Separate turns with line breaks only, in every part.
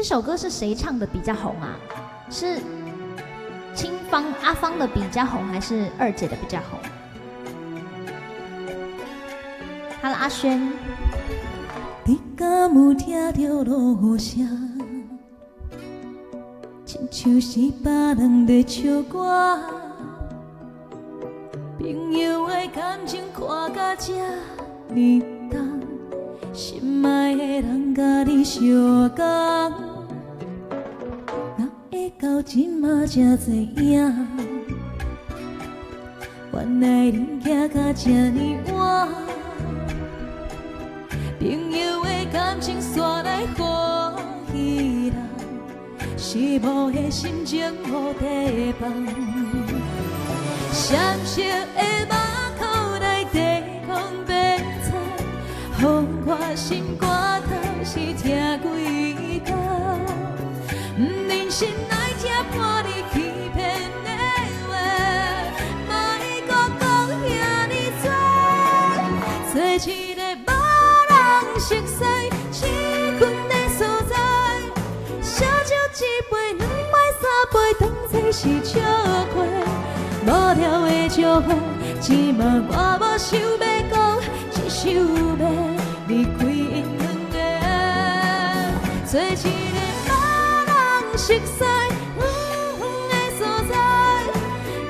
这首歌是谁唱的比较红啊？是青芳阿芳的比较红，还是二姐的比较红？好了，阿轩。
你敢有听到落雨声？亲像是别人在唱歌。朋友的感情看甲这呢重，心爱的人甲你相共，哪会到今嘛这多影？原来恁行甲这呢晚。朋友的感情煞来欢喜人，失望的心情无地放。闪烁的目眶来抵抗悲惨，风看心肝头是痛几工。不忍心来听伴你欺骗的话，莫搁讲遐尼多，做一个熟悉青春的所在，烧酒一杯两摆三杯，当作是笑话。无聊的祝福，只嘛我无想要讲，只想要离开因两个，做一个别人熟悉的所在，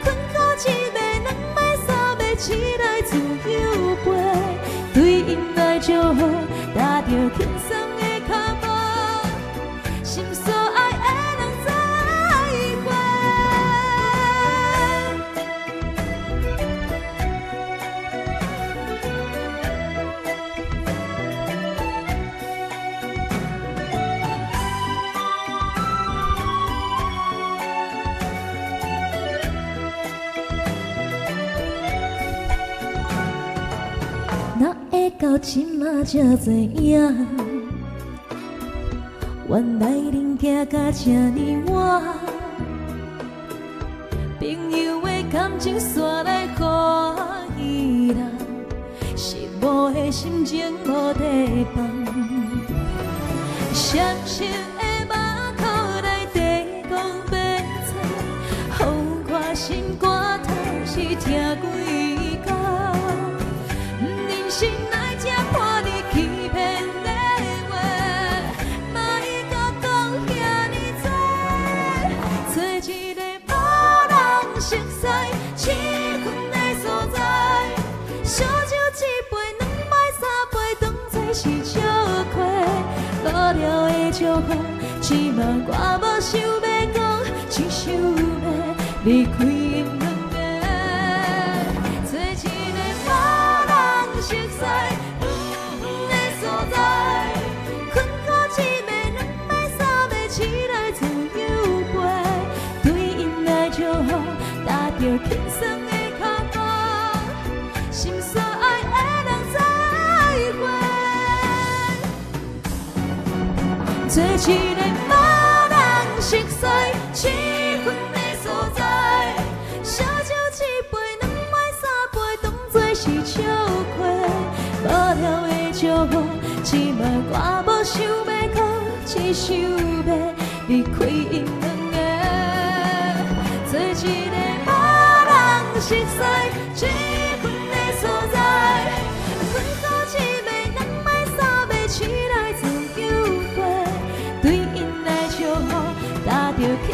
困苦一杯两摆三杯，起来自由飞，对因来祝福。踏着轻松的脚步，心所爱的人再会。哪会到今嘛这多影？原来恁行甲这呢晚，朋友的感情煞来欢喜人，失望的心情无地放。闪烁的目眶来抵抗悲惨，风看心肝头是痛几工。不忍心来听伴你欺骗的话，莫搁讲遐尼多，做一个无人熟悉青春的所在，烧酒一杯两摆三杯，当作是笑话。无聊的祝福，只嘛我无想要讲，只想要离开因两个，做一个无人熟悉的所在，困苦一暝两暝三暝，起来自由飞，对因来祝福，踏着轻松的脚步，心所爱的人再会。做一个无人熟悉青春的所在，烧酒一杯两摆三杯，当作是笑话。无聊的祝福，只嘛我无想要讲，只想要离开因两个，做一个无人熟悉青春的所在，困苦一暝两摆三暝，起来自由飞，对因来祝福，踏着轻